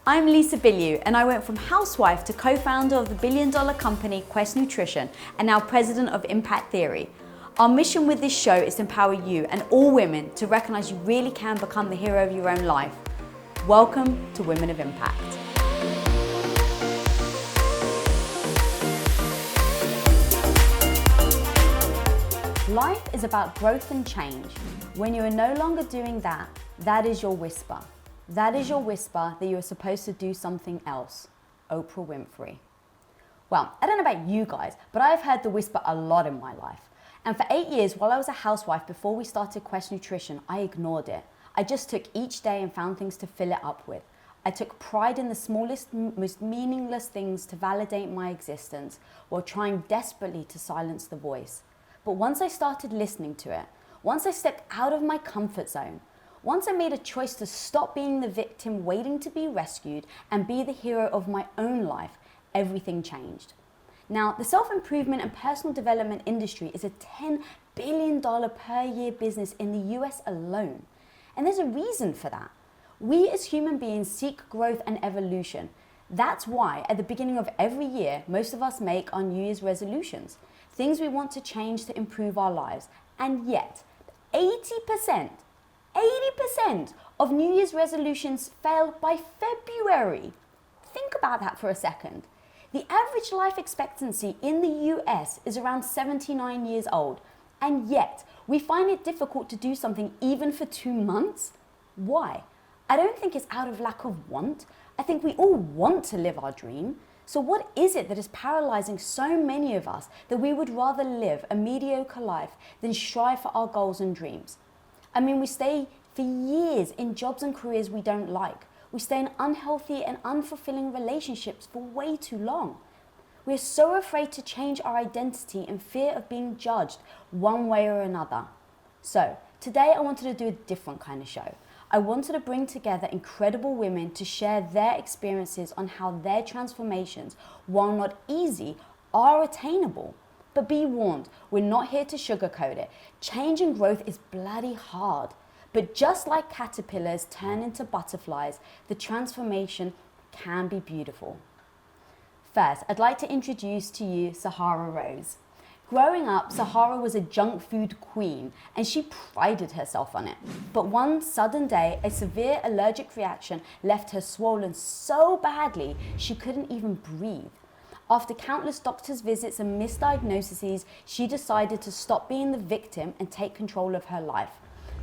I'm Lisa Bilyeu, and I went from housewife to co-founder of the billion-dollar company Quest Nutrition and now president of Impact Theory. Our mission with this show is to empower you and all women to recognize you really can become the hero of your own life. Welcome to Women of Impact. Life is about growth and change. When you are no longer doing that, that is your whisper. That is your whisper that you are supposed to do something else. Oprah Winfrey. Well, I don't know about you guys, but I've heard the whisper a lot in my life. And for 8 years, while I was a housewife before we started Quest Nutrition, I ignored it. I just took each day and found things to fill it up with. I took pride in the smallest, most meaningless things to validate my existence while trying desperately to silence the voice. But once I started listening to it, once I stepped out of my comfort zone, once I made a choice to stop being the victim waiting to be rescued and be the hero of my own life, everything changed. Now, the self-improvement and personal development industry is a $10 billion per year business in the US alone. And there's a reason for that. We as human beings seek growth and evolution. That's why at the beginning of every year, most of us make our New Year's resolutions, things we want to change to improve our lives. And yet, 80% of New Year's resolutions fail by February. Think about that for a second. The average life expectancy in the US is around 79 years old, and yet we find it difficult to do something even for 2 months. Why? I don't think it's out of lack of want. I think we all want to live our dream. So what is it that is paralyzing so many of us that we would rather live a mediocre life than strive for our goals and dreams? I mean, we stay for years in jobs and careers we don't like. We stay in unhealthy and unfulfilling relationships for way too long. We're so afraid to change our identity in fear of being judged one way or another. So today I wanted to do a different kind of show. I wanted to bring together incredible women to share their experiences on how their transformations, while not easy, are attainable. But be warned, we're not here to sugarcoat it. Change and growth is bloody hard. But just like caterpillars turn into butterflies, the transformation can be beautiful. First, I'd like to introduce to you Sahara Rose. Growing up, Sahara was a junk food queen, and she prided herself on it. But one sudden day, a severe allergic reaction left her swollen so badly she couldn't even breathe. After countless doctor's visits and misdiagnoses, she decided to stop being the victim and take control of her life.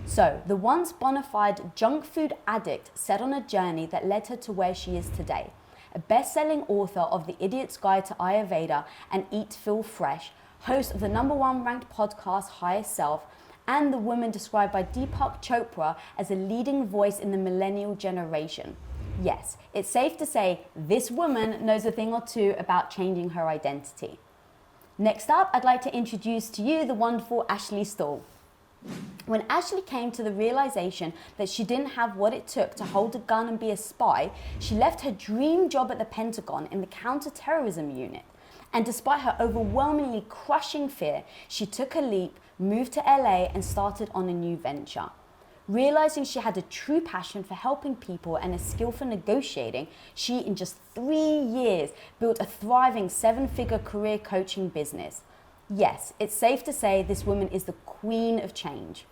So, the once bona fide junk food addict set on a journey that led her to where she is today. A best-selling author of The Idiot's Guide to Ayurveda and Eat Feel Fresh, host of the #1 ranked podcast Higher Self, and the woman described by Deepak Chopra as a leading voice in the millennial generation. Yes, it's safe to say this woman knows a thing or two about changing her identity. Next up, I'd like to introduce to you the wonderful Ashley Stahl. When Ashley came to the realization that she didn't have what it took to hold a gun and be a spy, she left her dream job at the Pentagon in the counterterrorism unit. And despite her overwhelmingly crushing fear, she took a leap, moved to LA, and started on a new venture. Realizing she had a true passion for helping people and a skill for negotiating, she, in just 3 years, built a thriving 7-figure career coaching business. Yes, it's safe to say this woman is the queen of change.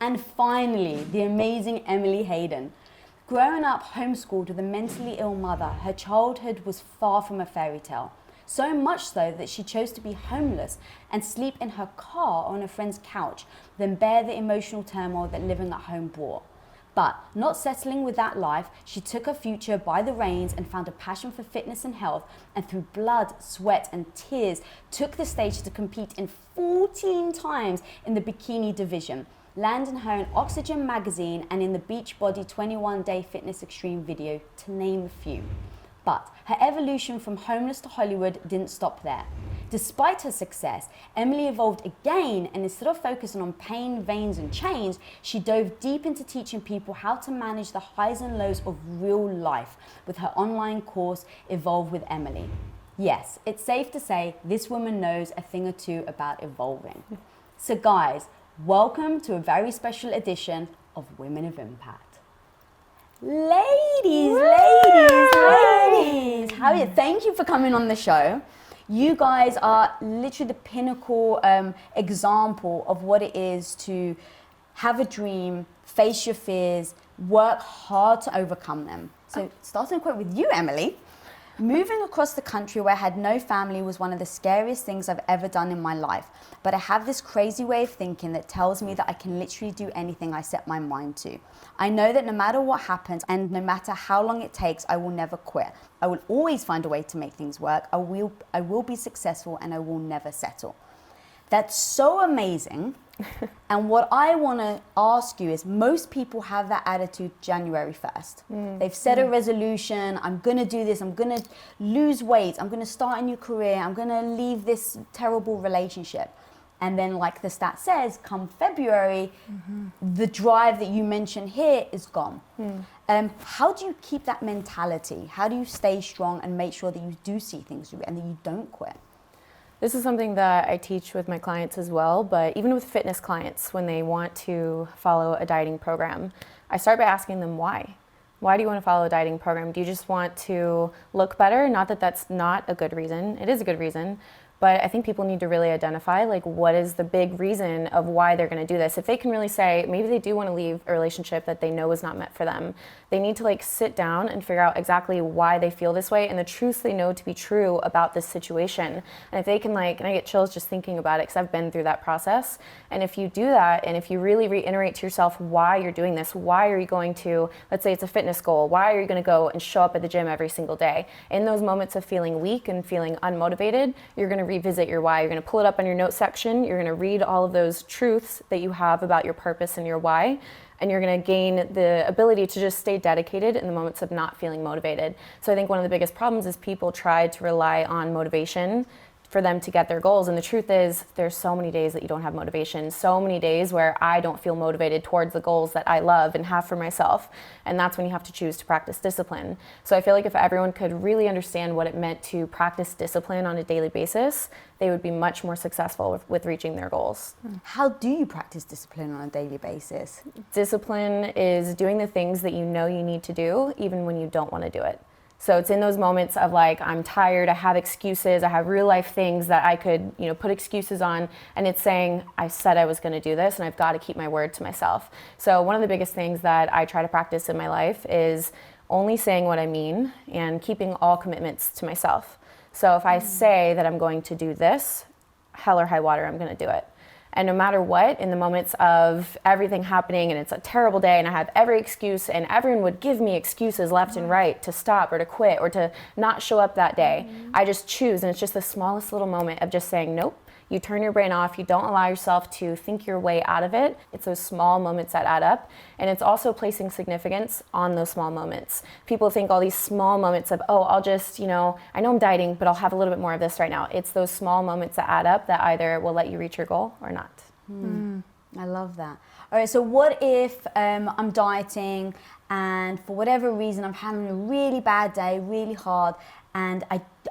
And finally, the amazing Emily Hayden. Growing up homeschooled with a mentally ill mother, her childhood was far from a fairy tale. So much so that she chose to be homeless and sleep in her car on a friend's couch than bear the emotional turmoil that living at home brought. But not settling with that life, she took her future by the reins and found a passion for fitness and health, and through blood, sweat and tears took the stage to compete in 14 times in the bikini division, landing her in Oxygen magazine and in the Beachbody 21-day fitness extreme video, to name a few. But her evolution from homeless to Hollywood didn't stop there. Despite her success, Emily evolved again, and instead of focusing on pain, veins, and chains, she dove deep into teaching people how to manage the highs and lows of real life with her online course, Evolve with Emily. Yes, it's safe to say this woman knows a thing or two about evolving. So guys, welcome to a very special edition of Women of Impact. Ladies, Harriet, thank you for coming on the show. You guys are literally the pinnacle example of what it is to have a dream, face your fears, work hard to overcome them. So starting quote with you, Emily. Moving across the country where I had no family was one of the scariest things I've ever done in my life. But I have this crazy way of thinking that tells me that I can literally do anything I set my mind to. I know that no matter what happens and no matter how long it takes, I will never quit. I will always find a way to make things work. I will be successful and I will never settle. That's so amazing. And what I want to ask you is, most people have that attitude January 1st. They've set a resolution, I'm going to do this, I'm going to lose weight, I'm going to start a new career, I'm going to leave this terrible relationship. And then, like the stat says, come February, the drive that you mentioned here is gone. How do you keep that mentality? How do you stay strong and make sure that you do see things through and that you don't quit? This is something that I teach with my clients as well, but even with fitness clients, when they want to follow a dieting program, I start by asking them why. Why do you want to follow a dieting program? Do you just want to look better? Not that that's not a good reason. It is a good reason. But I think people need to really identify, like, what is the big reason of why they're going to do this. If they can really say, maybe they do want to leave a relationship that they know is not meant for them, they need to, like, sit down and figure out exactly why they feel this way and the truths they know to be true about this situation. And if they can, like, and I get chills just thinking about it because I've been through that process. And if you do that, and if you really reiterate to yourself why you're doing this, why are you going to, let's say it's a fitness goal, why are you going to go and show up at the gym every single day? In those moments of feeling weak and feeling unmotivated, you're going to revisit your why. You're going to pull it up on your notes section. You're going to read all of those truths that you have about your purpose and your why, and you're going to gain the ability to just stay dedicated in the moments of not feeling motivated. So I think one of the biggest problems is people try to rely on motivation for them to get their goals. And the truth is, there's so many days that you don't have motivation, so many days where I don't feel motivated towards the goals that I love and have for myself. And that's when you have to choose to practice discipline. So I feel like if everyone could really understand what it meant to practice discipline on a daily basis, they would be much more successful with reaching their goals. How do you practice discipline on a daily basis? Discipline is doing the things that you know you need to do, even when you don't want to do it. So it's in those moments of, like, I'm tired, I have excuses, I have real life things that I could, put excuses on, and it's saying, I said I was going to do this and I've got to keep my word to myself. So one of the biggest things that I try to practice in my life is only saying what I mean and keeping all commitments to myself. So if I say that I'm going to do this, hell or high water, I'm going to do it. And no matter what, in the moments of everything happening and it's a terrible day and I have every excuse and everyone would give me excuses left and right to stop or to quit or to not show up that day, I just choose. And it's just the smallest little moment of just saying, nope. You turn your brain off. You don't allow yourself to think your way out of it. It's those small moments that add up. And it's also placing significance on those small moments. People think all these small moments of, oh, I'll just, I know I'm dieting, but I'll have a little bit more of this right now. It's those small moments that add up that either will let you reach your goal or not. I love that. All right, so what if I'm dieting and for whatever reason I'm having a really bad day, really hard, and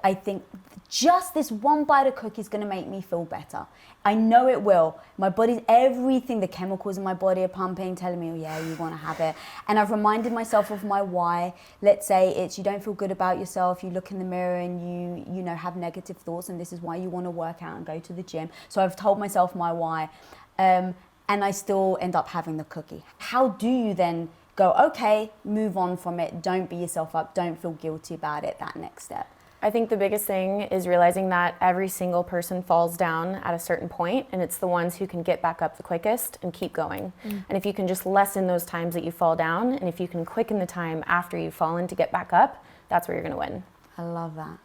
I think just this one bite of cookie is going to make me feel better. I know it will. My body's, everything, the chemicals in my body are pumping, telling me, oh yeah, you want to have it. And I've reminded myself of my why. Let's say it's you don't feel good about yourself, you look in the mirror and you have negative thoughts, and this is why you want to work out and go to the gym. So I've told myself my why, and I still end up having the cookie. How do you then go, okay, move on from it, don't beat yourself up, don't feel guilty about it, that next step? I think the biggest thing is realizing that every single person falls down at a certain point, and it's the ones who can get back up the quickest and keep going. And if you can just lessen those times that you fall down, and if you can quicken the time after you've fallen to get back up, that's where you're going to win. I love that.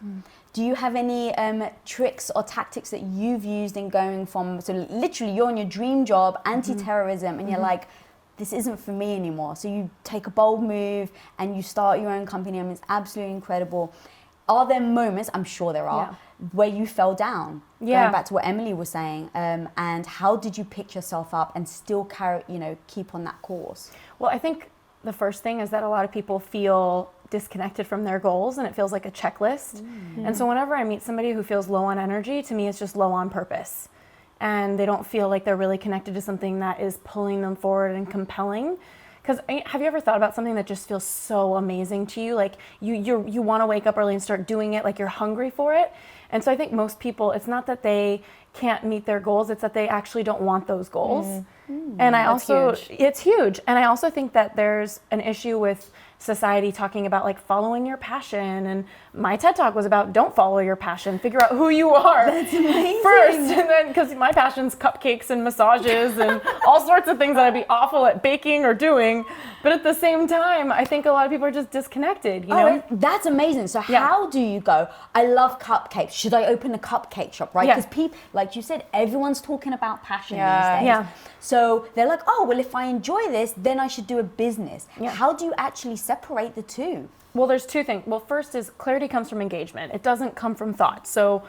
Do you have any tricks or tactics that you've used in going from, so literally you're on your dream job, anti-terrorism, and you're like, this isn't for me anymore. So you take a bold move and you start your own company. I mean, it's absolutely incredible. Are there moments, I'm sure there are, where you fell down? Going back to what Emily was saying, and how did you pick yourself up and still carry, keep on that course? Well, I think the first thing is that a lot of people feel disconnected from their goals, and it feels like a checklist. And so whenever I meet somebody who feels low on energy, to me it's just low on purpose. And they don't feel like they're really connected to something that is pulling them forward and compelling. Because have you ever thought about something that just feels so amazing to you? Like you want to wake up early and start doing it, like you're hungry for it. And so I think most people, it's not that they can't meet their goals, it's that they actually don't want those goals. And I also, it's huge. And I also think that there's an issue with society talking about like following your passion. And my TED Talk was about don't follow your passion, figure out who you are. That's amazing. First, and then because my passion's cupcakes and massages and all sorts of things that I'd be awful at baking or doing. But at the same time, I think a lot of people are just disconnected, you know? That's amazing. So how do you go, I love cupcakes. Should I open a cupcake shop, right? Because people, like you said, everyone's talking about passion these days. Yeah. So they're like, oh, well, if I enjoy this, then I should do a business. How do you actually separate the two? Well, there's two things. Well, first is clarity comes from engagement. It doesn't come from thought. So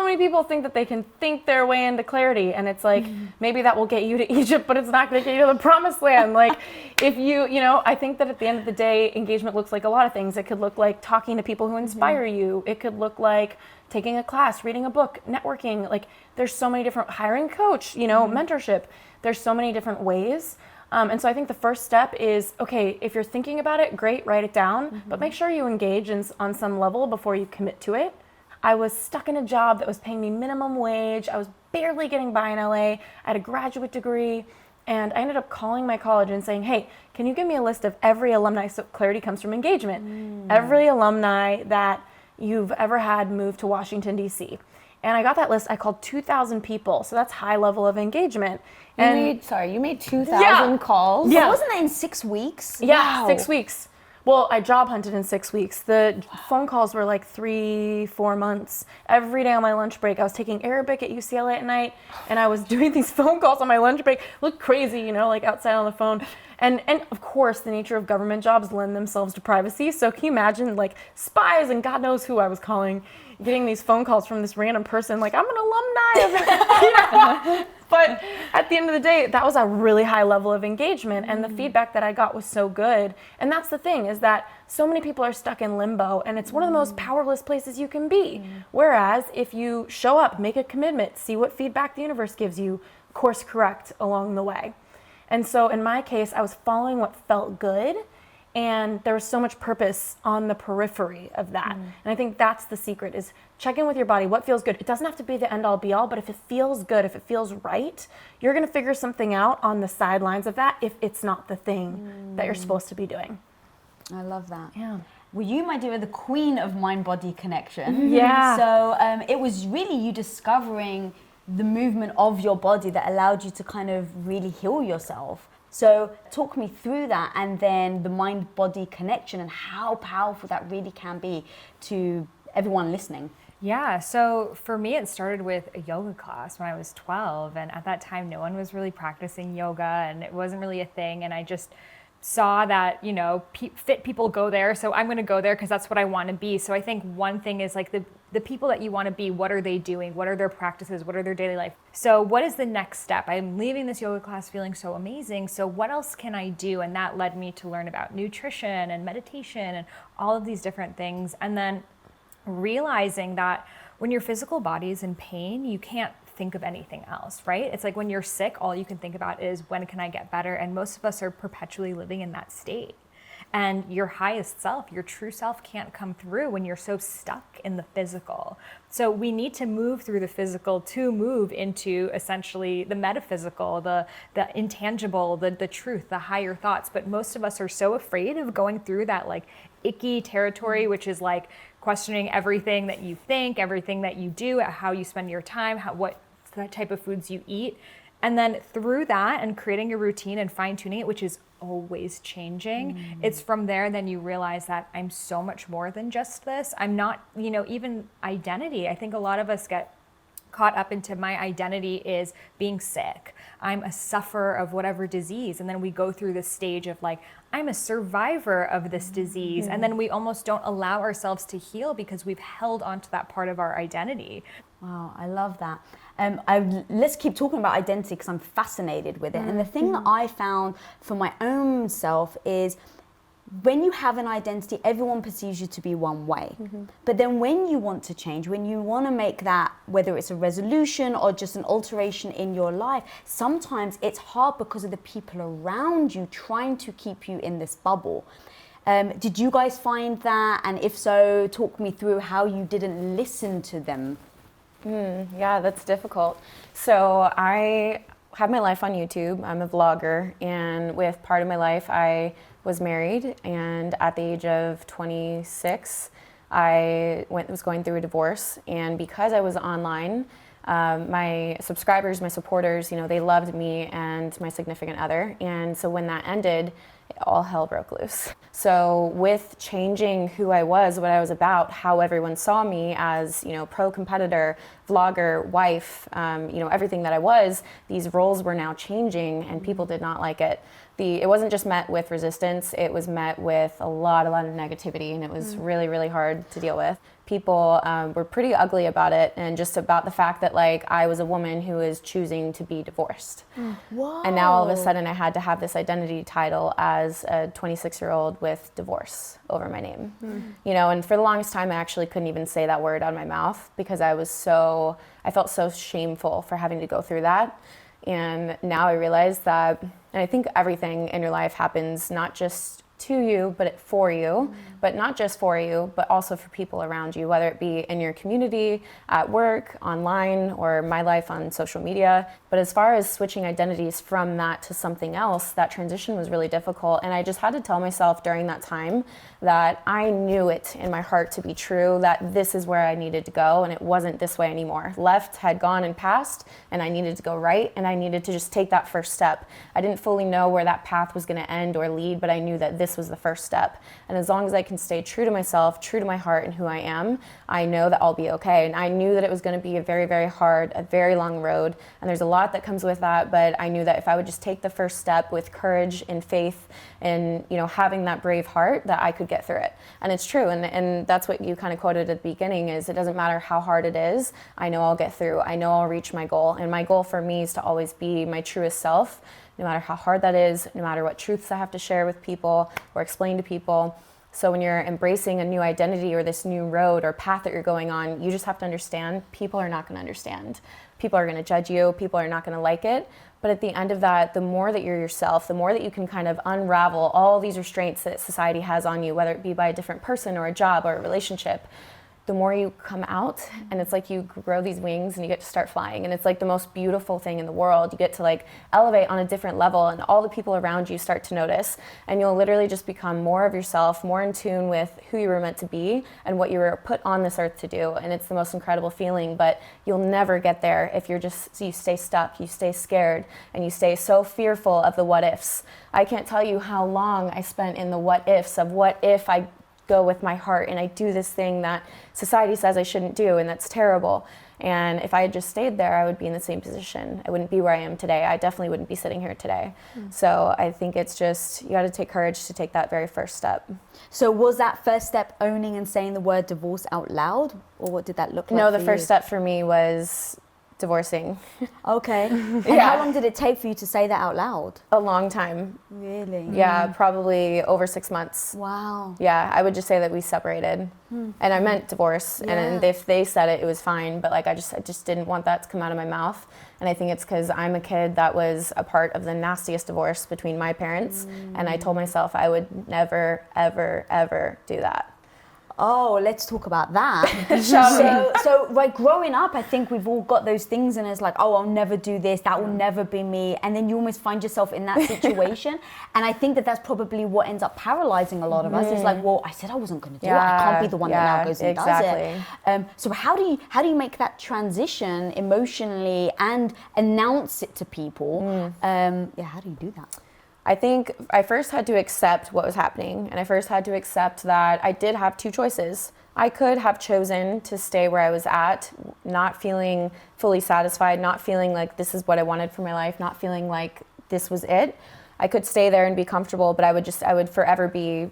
many people think that they can think their way into clarity, and it's like, maybe that will get you to Egypt, but it's not going to get you to the promised land. Like, if I think that at the end of the day, engagement looks like a lot of things. It could look like talking to people who inspire you. It could look like taking a class, reading a book, networking. Like, there's so many different, hiring a coach, mentorship. There's so many different ways. And so I think the first step is, okay, if you're thinking about it, great, write it down, but make sure you engage on some level before you commit to it. I was stuck in a job that was paying me minimum wage. I was barely getting by in LA. I had a graduate degree, and I ended up calling my college and saying, hey, can you give me a list of every alumni, so clarity comes from engagement, every alumni that you've ever had move to Washington, D.C. And I got that list. I called 2,000 people. So that's high level of engagement. You made 2,000 calls? Yeah. So wasn't that in 6 weeks? Yeah, Wow. 6 weeks. Well, I job hunted in 6 weeks. The phone calls were like 3-4 months. Every day on my lunch break, I was taking Arabic at UCLA at night, and I was doing these phone calls on my lunch break. Looked crazy, like outside on the phone. And of course, the nature of government jobs lend themselves to privacy. So can you imagine like spies and God knows who I was calling, getting these phone calls from this random person, like I'm an alumni of it. But at the end of the day, that was a really high level of engagement, and the feedback that I got was so good. And that's the thing, is that so many people are stuck in limbo, and it's one of the most powerless places you can be. Whereas if you show up, make a commitment, see what feedback the universe gives you, course correct along the way. And so in my case, I was following what felt good, and there was so much purpose on the periphery of that. And I think that's the secret, is check in with your body. What feels good? It doesn't have to be the end all be all, but if it feels good, if it feels right, you're going to figure something out on the sidelines of that if it's not the thing that you're supposed to be doing. I love that. Yeah. Well, you, my dear, are the queen of mind-body connection. Yeah. So it was really you discovering the movement of your body that allowed you to kind of really heal yourself. So talk me through that, and then the mind-body connection and how powerful that really can be to everyone listening. Yeah, so for me, it started with a yoga class when I was 12. And at that time, no one was really practicing yoga, and it wasn't really a thing. And I just saw that, fit people go there. So I'm going to go there because that's what I want to be. So I think one thing is like the people that you want to be, what are they doing? What are their practices? What are their daily life? So what is the next step? I'm leaving this yoga class feeling so amazing. So what else can I do? And that led me to learn about nutrition and meditation and all of these different things. And then realizing that when your physical body is in pain, you can't think of anything else, right? It's like when you're sick, all you can think about is when can I get better? And most of us are perpetually living in that state. And your highest self, your true self, can't come through when you're so stuck in the physical. So we need to move through the physical to move into essentially the metaphysical, the intangible, the truth, the higher thoughts. But most of us are so afraid of going through that like icky territory, which is like questioning everything that you think, everything that you do, how you spend your time, what type of foods you eat. And then through that and creating a routine and fine tuning it, which is always changing, it's from there then you realize that I'm so much more than just this. I'm not, even identity. I think a lot of us get caught up into my identity is being sick. I'm a sufferer of whatever disease. And then we go through this stage of like, I'm a survivor of this disease. And then we almost don't allow ourselves to heal because we've held onto that part of our identity. Wow, I love that. Let's keep talking about identity because I'm fascinated with it. And the thing that I found for my own self is when you have an identity, everyone perceives you to be one way. But then when you want to change, when you want to make that, whether it's a resolution or just an alteration in your life, sometimes it's hard because of the people around you trying to keep you in this bubble. Did you guys find that? And if so, talk me through how you didn't listen to them. Yeah, that's difficult. So I have my life on YouTube. I'm a vlogger, and with part of my life, I was married, and at the age of 26, I was going through a divorce, and because I was online, my subscribers, my supporters, they loved me and my significant other, and so when that ended, all hell broke loose. So with changing who I was, what I was about, how everyone saw me as, pro competitor, vlogger, wife, everything that I was, these roles were now changing and people did not like it. It wasn't just met with resistance, it was met with a lot of negativity, and it was really, really hard to deal with. People were pretty ugly about it, and just about the fact that I was a woman who is choosing to be divorced. Whoa. And now all of a sudden I had to have this identity title as a 26-year-old with divorce over my name. And for the longest time I actually couldn't even say that word out of my mouth because I felt so shameful for having to go through that. And now I realize that, and I think everything in your life happens not just to you, but for you, but not just for you, but also for people around you, whether it be in your community, at work, online, or my life on social media. But as far as switching identities from that to something else, that transition was really difficult. And I just had to tell myself during that time that I knew it in my heart to be true, that this is where I needed to go, and it wasn't this way anymore. Left had gone and passed, and I needed to go right, and I needed to just take that first step. I didn't fully know where that path was going to end or lead, but I knew that this was the first step. And as long as I can stay true to myself, true to my heart and who I am, I know that I'll be okay. And I knew that it was going to be a very, very hard, a very long road. And there's a lot that comes with that, but I knew that if I would just take the first step with courage and faith and, having that brave heart, that I could get through it. And it's true. And that's what you kind of quoted at the beginning is it doesn't matter how hard it is. I know I'll get through. I know I'll reach my goal. And my goal for me is to always be my truest self, no matter how hard that is, no matter what truths I have to share with people or explain to people. So when you're embracing a new identity or this new road or path that you're going on, you just have to understand people are not going to understand. People are going to judge you. People are not going to like it. But at the end of that, the more that you're yourself, the more that you can kind of unravel all these restraints that society has on you, whether it be by a different person or a job or a relationship, the more you come out, and it's like you grow these wings and you get to start flying, and it's like the most beautiful thing in the world. You get to elevate on a different level, and all the people around you start to notice, and you'll literally just become more of yourself, more in tune with who you were meant to be and what you were put on this earth to do. And it's the most incredible feeling, but you'll never get there if you stay stuck, you stay scared, and you stay so fearful of the what ifs. I can't tell you how long I spent in the what ifs of what if I go with my heart and I do this thing that society says I shouldn't do, and that's terrible. And if I had just stayed there, I would be in the same position. I wouldn't be where I am today. I definitely wouldn't be sitting here today. So I think it's just, you got to take courage to take that very first step. So was that first step owning and saying the word divorce out loud, or what did that look like? No, the for first you? step for me was divorcing. Okay. And Yeah. how long did it take for you to say that out loud? A long time. Really? Yeah, probably over 6 months. Wow. Yeah, I would just say that we separated, and I meant divorce. And if they said it, it was fine. But I just didn't want that to come out of my mouth. And I think it's because I'm a kid that was a part of the nastiest divorce between my parents, and I told myself I would never, ever, ever do that. Oh, let's talk about that. Shall so growing up, I think we've all got those things in us oh, I'll never do this, that will never be me. And then you almost find yourself in that situation. And I think that that's probably what ends up paralyzing a lot of us. It's well, I said I wasn't going to do it. I can't be the one that now goes and does it. So how do you make that transition emotionally and announce it to people? How do you do that? I think I first had to accept what was happening, and I first had to accept that I did have two choices. I could have chosen to stay where I was at, not feeling fully satisfied, not feeling like this is what I wanted for my life, not feeling like this was it. I could stay there and be comfortable, but I would forever be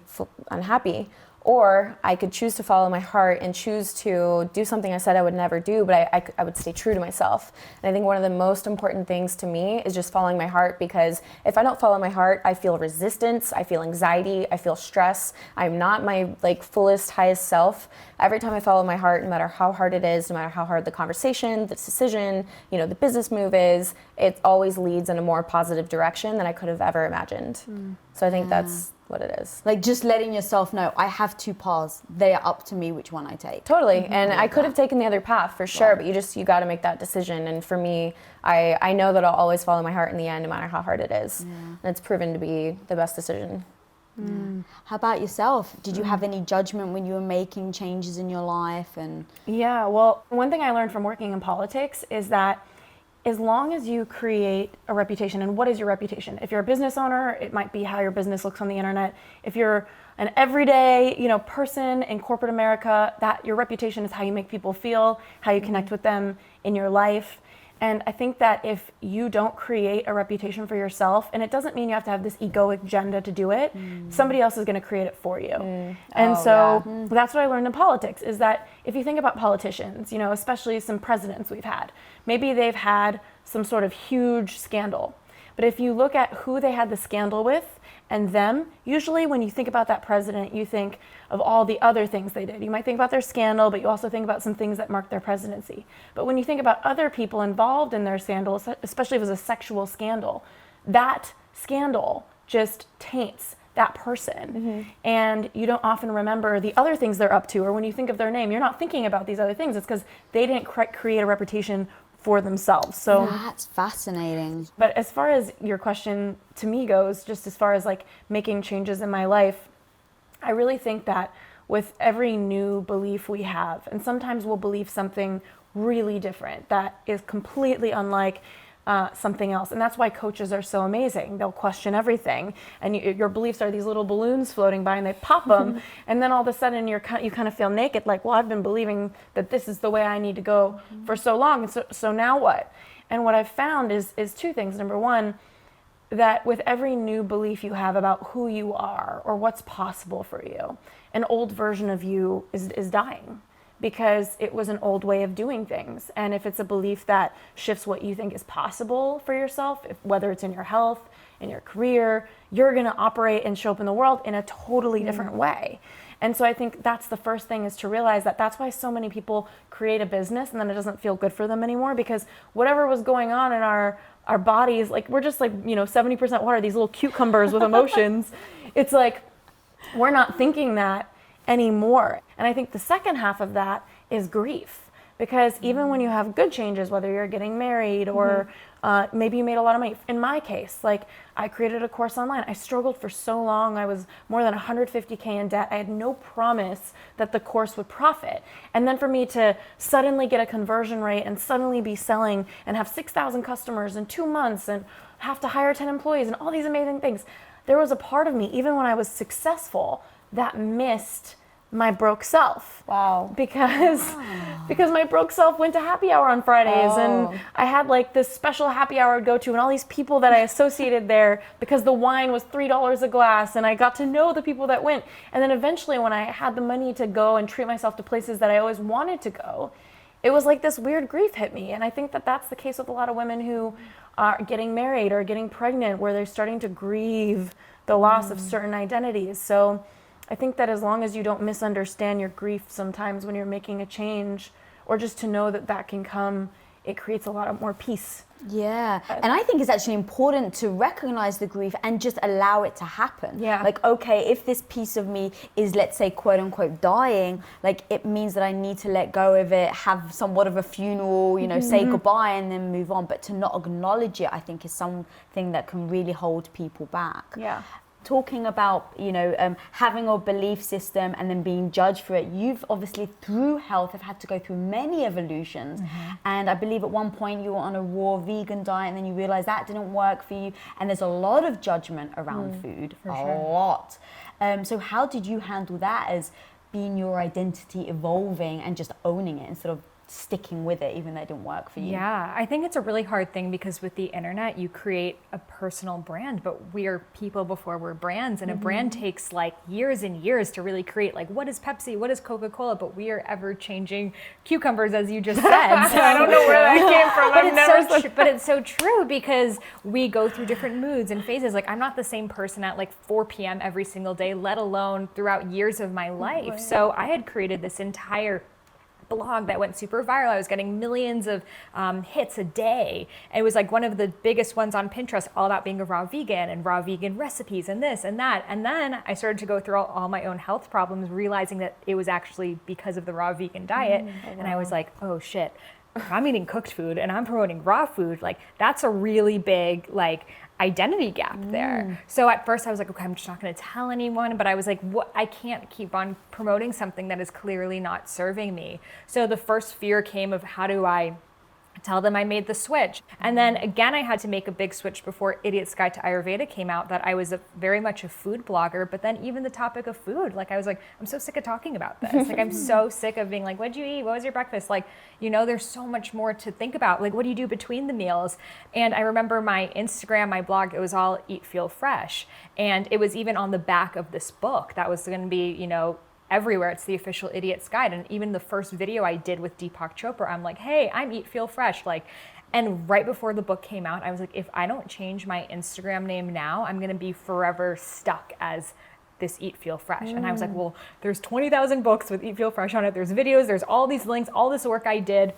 unhappy. Or I could choose to follow my heart and choose to do something I said I would never do, but I would stay true to myself. And I think one of the most important things to me is just following my heart, because if I don't follow my heart, I feel resistance, I feel anxiety, I feel stress. I'm not my fullest, highest self. Every time I follow my heart, no matter how hard it is, no matter how hard the conversation, the decision, the business move is, it always leads in a more positive direction than I could have ever imagined. So I think that's what it is. Like just letting yourself know, I have two paths. They are up to me which one I take. Totally. And I could have taken the other path for sure, but you got to make that decision. And for me, I know that I'll always follow my heart in the end, no matter how hard it is. And it's proven to be the best decision. How about yourself? Did you have any judgment when you were making changes in your life? And Yeah, well, one thing I learned from working in politics is that as long as you create a reputation, and what is your reputation? If you're a business owner, it might be how your business looks on the internet. If you're an everyday, person in corporate America, that your reputation is how you make people feel, how you connect with them in your life. And I think that if you don't create a reputation for yourself, and it doesn't mean you have to have this egoic agenda to do it, somebody else is going to create it for you. And that's what I learned in politics, is that if you think about politicians, especially some presidents we've had, maybe they've had some sort of huge scandal. But if you look at who they had the scandal with and them, usually when you think about that president, you think of all the other things they did. You might think about their scandal, but you also think about some things that marked their presidency. But when you think about other people involved in their scandal, especially if it was a sexual scandal, that scandal just taints that person. And you don't often remember the other things they're up to, or when you think of their name, you're not thinking about these other things. It's because they didn't create a reputation for themselves. So that's fascinating. But as far as your question to me goes, just as far as making changes in my life, I really think that with every new belief we have, and sometimes we'll believe something really different that is completely unlike something else. And that's why coaches are so amazing. They'll question everything. And your beliefs are these little balloons floating by, and they pop them. And then all of a sudden you kind of feel naked, like, well, I've been believing that this is the way I need to go for so long. And so now what? And what I've found is two things. Number one, that with every new belief you have about who you are or what's possible for you, an old version of you is dying, because it was an old way of doing things. And if it's a belief that shifts what you think is possible for yourself, whether it's in your health, in your career, you're gonna operate and show up in the world in a totally different way. And so I think that's the first thing, is to realize that that's why so many people create a business and then it doesn't feel good for them anymore, because whatever was going on in our bodies, we're just 70% water, these little cucumbers with emotions. It's like, we're not thinking that anymore. And I think the second half of that is grief, because even when you have good changes, whether you're getting married or maybe you made a lot of money. In my case, I created a course online. I struggled for so long. I was more than 150K in debt. I had no promise that the course would profit. And then for me to suddenly get a conversion rate and suddenly be selling and have 6,000 customers in 2 months and have to hire 10 employees and all these amazing things, there was a part of me, even when I was successful, that missed my broke self. Wow. Because my broke self went to happy hour on Fridays, and I had this special happy hour I'd go to, and all these people that I associated there because the wine was $3 a glass, and I got to know the people that went. And then eventually, when I had the money to go and treat myself to places that I always wanted to go, it was like this weird grief hit me. And I think that that's the case with a lot of women who are getting married or getting pregnant, where they're starting to grieve the loss of certain identities. So I think that as long as you don't misunderstand your grief sometimes when you're making a change, or just to know that can come, it creates a lot of more peace. Yeah, and I think it's actually important to recognize the grief and just allow it to happen. Yeah. Okay, if this piece of me is, let's say, quote unquote, dying, it means that I need to let go of it, have somewhat of a funeral, say goodbye and then move on. But to not acknowledge it, I think, is something that can really hold people back. Yeah. Talking about, having a belief system and then being judged for it, you've obviously, through health, have had to go through many evolutions. And I believe at one point you were on a raw vegan diet, and then you realized that didn't work for you. And there's a lot of judgment around food, lot. So how did you handle that as being your identity evolving and just owning it instead of sticking with it even though it didn't work for you? Yeah, I think it's a really hard thing because with the internet, you create a personal brand, but we are people before we're brands, and a brand takes like years and years to really create. Like, what is Pepsi? What is Coca-Cola? But we are ever changing cucumbers, as you just said. So I don't know where that came from. But it's so true because we go through different moods and phases. Like, I'm not the same person at like 4 p.m. every single day, let alone throughout years of my life. Right. So I had created this entire blog that went super viral. I was getting millions of hits a day. It was like one of the biggest ones on Pinterest, all about being a raw vegan and raw vegan recipes and this and that. And then I started to go through all my own health problems, realizing that it was actually because of the raw vegan diet. And I was like, oh shit, I'm eating cooked food and I'm promoting raw food. Like, that's a really big like identity gap there. So at first I was like, okay, I'm just not going to tell anyone, but I was like, what? I can't keep on promoting something that is clearly not serving me. So the first fear came of, how do I tell them I made the switch? And then again, I had to make a big switch before Idiot's Guide to Ayurveda came out, that I was very much a food blogger, but then even the topic of food, like I was like, I'm so sick of talking about this. Like, I'm so sick of being like, what'd you eat? What was your breakfast? Like, you know, there's so much more to think about. Like, what do you do between the meals? And I remember my Instagram, my blog, it was all Eat, Feel, Fresh. And it was even on the back of this book that was going to be, you know, everywhere. It's the official Idiot's Guide. And even the first video I did with Deepak Chopra, I'm like, hey, I'm Eat, Feel, Fresh. Like, and right before the book came out, I was like, if I don't change my Instagram name now, I'm going to be forever stuck as this Eat, Feel, Fresh. And I was like, well, there's 20,000 books with Eat, Feel, Fresh on it. There's videos, there's all these links, all this work I did,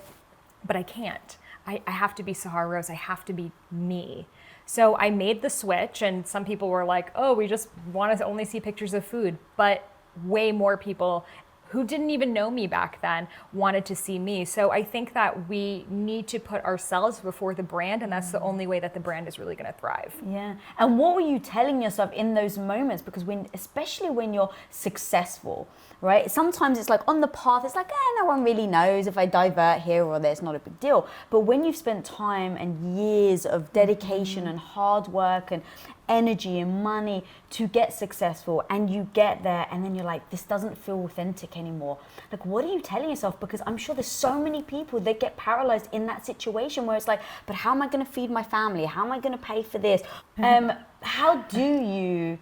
but I can't. I have to be Sahara Rose. I have to be me. So I made the switch, and some people were like, oh, we just want to only see pictures of food. But way more people who didn't even know me back then wanted to see me. So I think that we need to put ourselves before the brand, and that's the only way that the brand is really going to thrive. Yeah. And what were you telling yourself in those moments? Because especially when you're successful, right? Sometimes it's like on the path, it's like, no one really knows if I divert here or there, it's not a big deal. But when you've spent time and years of dedication and hard work and energy and money to get successful, and you get there and then you're like, this doesn't feel authentic anymore. Like, what are you telling yourself? Because I'm sure there's so many people that get paralyzed in that situation where it's like, but how am I going to feed my family? How am I going to pay for this? How do you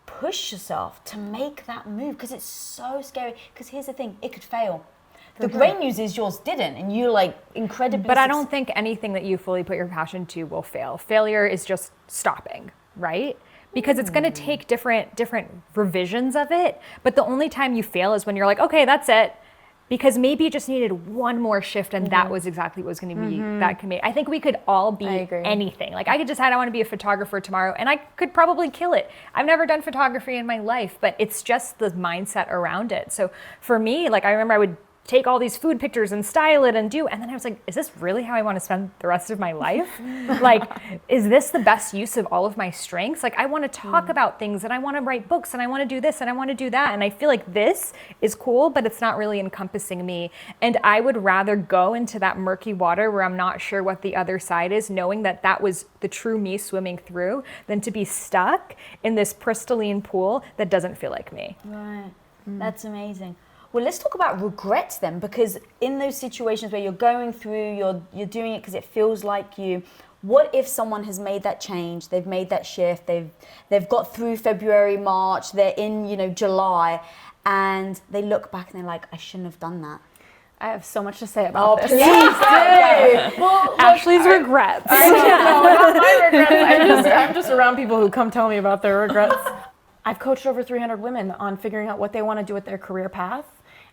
push yourself to make that move? Because it's so scary. Because here's the thing, it could fail. The great news is yours didn't, and you're like incredibly But I don't think anything that you fully put your passion to will fail. Failure is just stopping, right? Because it's going to take different revisions of it. But the only time you fail is when you're like, okay, that's it. Because maybe you just needed one more shift, and that was exactly what was going to be that commit. I think we could all be anything. Like, I could decide I want to be a photographer tomorrow, and I could probably kill it. I've never done photography in my life, but it's just the mindset around it. So for me, like, I remember I would take all these food pictures and style it and then I was like, is this really how I want to spend the rest of my life? Like, is this the best use of all of my strengths? Like, I want to talk about things, and I want to write books, and I want to do this, and I want to do that. And I feel like this is cool, but it's not really encompassing me. And I would rather go into that murky water where I'm not sure what the other side is, knowing that that was the true me swimming through, than to be stuck in this crystalline pool that doesn't feel like me. Right. That's amazing. Well, let's talk about regrets then, because in those situations where you're going through, you're doing it because it feels like you. What if someone has made that change, they've made that shift, they've got through February, March, they're in, July, and they look back and they're like, I shouldn't have done that. I have so much to say about this. Please do. Well, Ashley's regrets. I know, not my regrets. I'm just around people who come tell me about their regrets. I've coached over 300 women on figuring out what they want to do with their career path.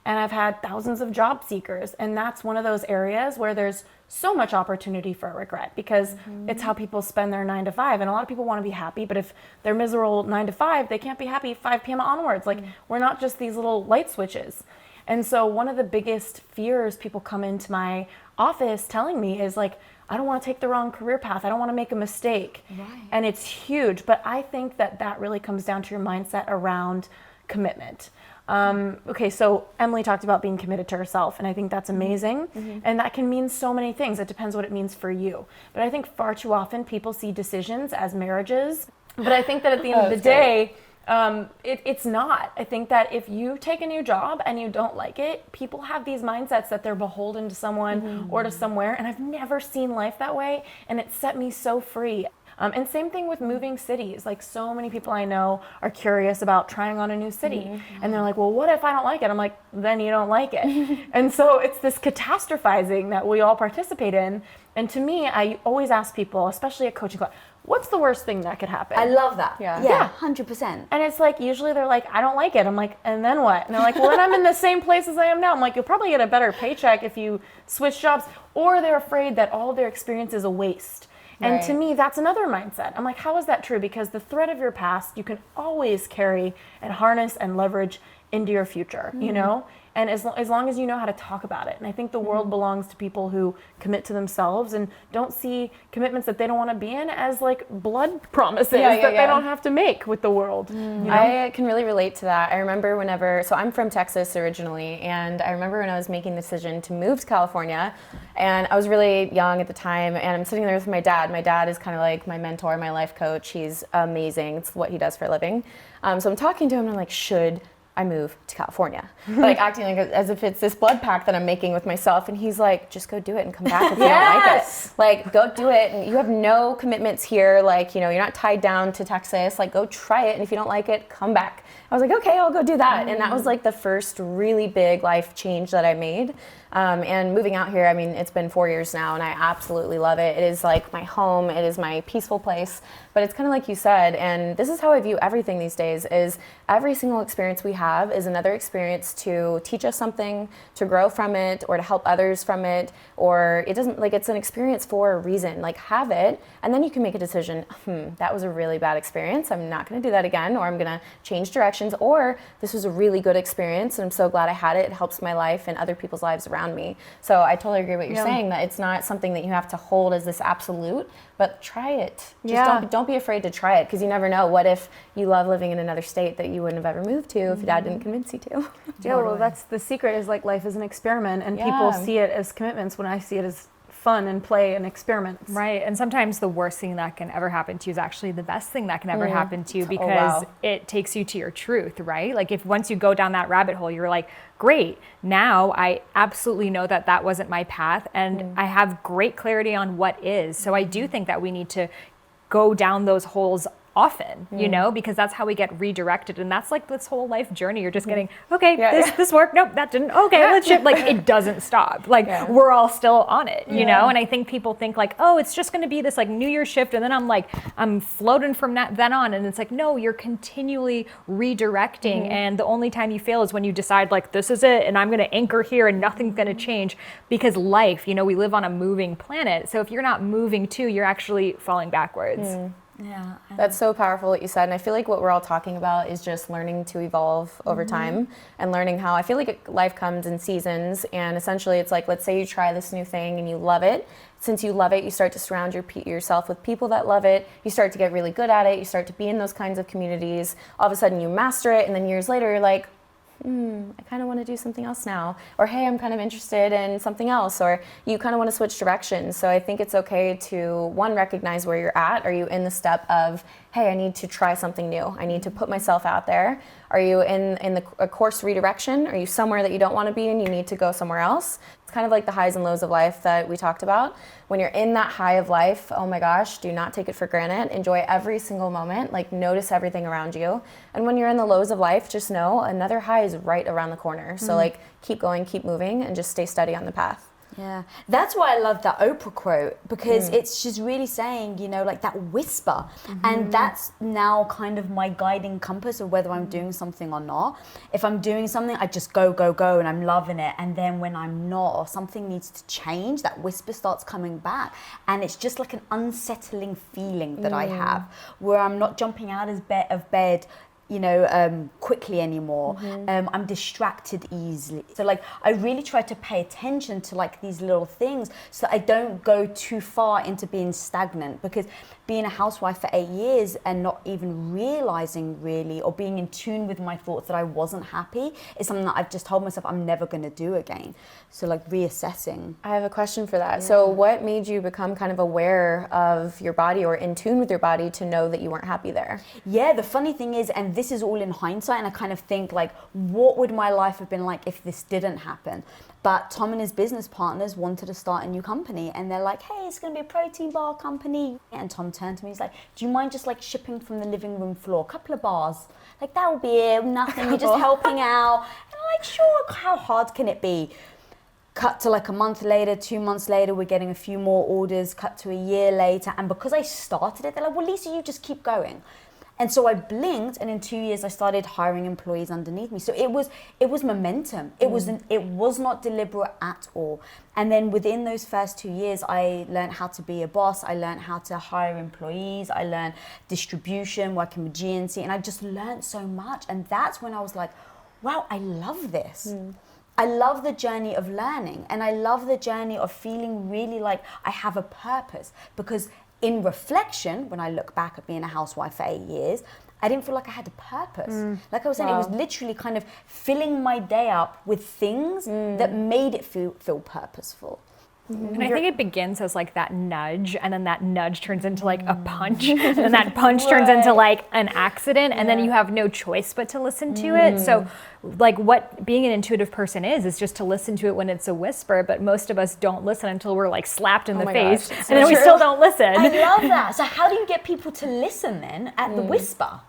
And I've had thousands of job seekers. And that's one of those areas where there's so much opportunity for regret, because it's how people spend their 9 to 5. And a lot of people want to be happy, but if they're miserable 9 to 5, they can't be happy 5 p.m. onwards. Like, we're not just these little light switches. And so one of the biggest fears people come into my office telling me is like, I don't want to take the wrong career path. I don't want to make a mistake. Right. And it's huge. But I think that really comes down to your mindset around commitment. Okay, so Emily talked about being committed to herself, and I think that's amazing. And that can mean so many things. It depends what it means for you. But I think far too often people see decisions as marriages. But I think that at the end of the day, It's not. I think that if you take a new job and you don't like it, people have these mindsets that they're beholden to someone or to somewhere, and I've never seen life that way, and it set me so free. And same thing with moving cities. Like, so many people I know are curious about trying on a new city. And they're like, well, what if I don't like it? I'm like, then you don't like it. And so it's this catastrophizing that we all participate in. And to me, I always ask people, especially at coaching class, what's the worst thing that could happen? I love that. Yeah. 100%. And it's like, usually they're like, I don't like it. I'm like, and then what? And they're like, well, then I'm in the same place as I am now. I'm like, you'll probably get a better paycheck if you switch jobs. Or they're afraid that all their experience is a waste. And to me, that's another mindset. I'm like, how is that true? Because the thread of your past, you can always carry and harness and leverage into your future, you know? And as long as you know how to talk about it. And I think the world belongs to people who commit to themselves and don't see commitments that they don't want to be in as like blood promises that they don't have to make with the world. You know? I can really relate to that. I remember so I'm from Texas originally, and I remember when I was making the decision to move to California, and I was really young at the time, and I'm sitting there with my dad. My dad is kind of like my mentor, my life coach. He's amazing. It's what he does for a living. So I'm talking to him, and I'm like, should I move to California? Like, acting like as if it's this blood pact that I'm making with myself. And he's like, just go do it and come back if you don't like it. Like, go do it. And you have no commitments here. Like, you know, you're not tied down to Texas. Like, go try it. And if you don't like it, come back. I was like, okay, I'll go do that. And that was like the first really big life change that I made. And moving out here, I mean, it's been 4 years now, and I absolutely love it. It is like my home. It is my peaceful place. But it's kind of like you said, and this is how I view everything these days, is every single experience we have is another experience to teach us something, to grow from it, or to help others from it, or it doesn't, like, it's an experience for a reason. Like, have it, and then you can make a decision, that was a really bad experience. I'm not going to do that again, or I'm going to change directions, or this was a really good experience, and I'm so glad I had it. It helps my life and other people's lives around me. So I totally agree with what you're saying, that it's not something that you have to hold as this absolute, but try it. Just don't be afraid to try it, because you never know. What if you love living in another state that you wouldn't have ever moved to if your dad didn't convince you to? Yeah, well, that's the secret, is like, life is an experiment, and people see it as commitments when I see it as fun and play and experiments. Right. And sometimes the worst thing that can ever happen to you is actually the best thing that can ever happen to you, because it takes you to your truth, right? Like, if once you go down that rabbit hole, you're like, great, now I absolutely know that that wasn't my path, and I have great clarity on what is. So I do think that we need to go down those holes often, you know, because that's how we get redirected. And that's like this whole life journey. You're just getting, okay, this worked. Nope, that didn't. Okay, let's shift. Like, it doesn't stop. Like, we're all still on it, you know? And I think people think like, oh, it's just going to be this like New Year's shift. And then I'm floating from that then on. And it's like, no, you're continually redirecting. And the only time you fail is when you decide like, this is it, and I'm going to anchor here and nothing's going to change, because life, you know, we live on a moving planet. So if you're not moving too, you're actually falling backwards. Yeah, that's so powerful what you said. And I feel like what we're all talking about is just learning to evolve over time, and learning how, I feel like life comes in seasons, and essentially it's like, let's say you try this new thing and you love it. Since you love it, you start to surround yourself with people that love it. You start to get really good at it. You start to be in those kinds of communities. All of a sudden you master it, and then years later you're like, I kind of want to do something else now. Or, hey, I'm kind of interested in something else. Or you kind of want to switch directions. So I think it's okay to, one, recognize where you're at. Are you in the step of, hey, I need to try something new. I need to put myself out there. Are you in a course redirection? Are you somewhere that you don't want to be and you need to go somewhere else? It's kind of like the highs and lows of life that we talked about. When you're in that high of life, oh my gosh, do not take it for granted. Enjoy every single moment. Like, notice everything around you. And when you're in the lows of life, just know another high is right around the corner. So like, keep going, keep moving, and just stay steady on the path. Yeah, that's why I love that Oprah quote, because it's just really saying, you know, like that whisper. And that's now kind of my guiding compass of whether I'm doing something or not. If I'm doing something, I just go, and I'm loving it. And then when I'm not, or something needs to change, that whisper starts coming back. And it's just like an unsettling feeling that I have, where I'm not jumping out of bed, you know, quickly anymore. I'm distracted easily. So like, I really try to pay attention to like these little things so that I don't go too far into being stagnant, because being a housewife for 8 years and not even realizing really, or being in tune with my thoughts that I wasn't happy, is something that I've just told myself I'm never gonna do again. So like, reassessing. I have a question for that. So what made you become kind of aware of your body, or in tune with your body, to know that you weren't happy there? Yeah, the funny thing is, and this is all in hindsight, and I kind of think like, what would my life have been like if this didn't happen? But Tom and his business partners wanted to start a new company, and they're like, hey, it's going to be a protein bar company. And Tom turned to me, he's like, do you mind just like shipping from the living room floor, a couple of bars? Like, that will be it, nothing, you're just helping out. And I'm like, sure, how hard can it be? Cut to like a month later, 2 months later, we're getting a few more orders, cut to a year later. And because I started it, they're like, well, Lisa, you just keep going. And so I blinked, and in 2 years I started hiring employees underneath me. So it was momentum. It was not deliberate at all. And then within those first 2 years, I learned how to be a boss. I learned how to hire employees. I learned distribution, working with GNC, and I just learned so much. And that's when I was like, wow, I love this. I love the journey of learning, and I love the journey of feeling really like I have a purpose, because in reflection, when I look back at being a housewife for 8 years, I didn't feel like I had a purpose. Like I was saying, it was literally kind of filling my day up with things that made it feel purposeful. And I think it begins as like that nudge, and then that nudge turns into like a punch, and then that punch turns into like an accident, and then you have no choice but to listen to it. So like what being an intuitive person is just to listen to it when it's a whisper, but most of us don't listen until we're like slapped in the face, and then we still don't listen. I love that. So how do you get people to listen then at the whisper?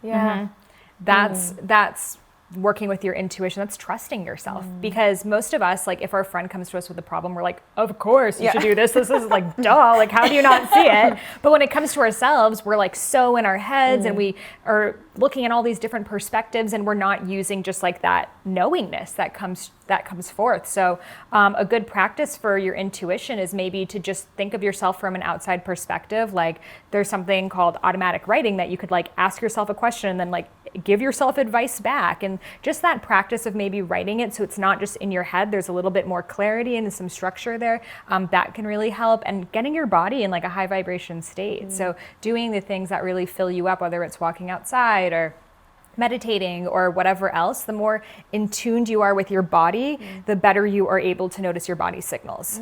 That's working with your intuition. That's trusting yourself, because most of us, like if our friend comes to us with a problem, we're like, of course you should do this. This is like, duh, like how do you not see it? But when it comes to ourselves, we're like so in our heads, and we are looking at all these different perspectives, and we're not using just like that knowingness that comes forth. So a good practice for your intuition is maybe to just think of yourself from an outside perspective. Like there's something called automatic writing that you could like ask yourself a question and then like give yourself advice back. And just that practice of maybe writing it so it's not just in your head, there's a little bit more clarity and some structure there, that can really help. And getting your body in like a high vibration state. So doing the things that really fill you up, whether it's walking outside or meditating or whatever else, the more in tuned you are with your body, the better you are able to notice your body signals.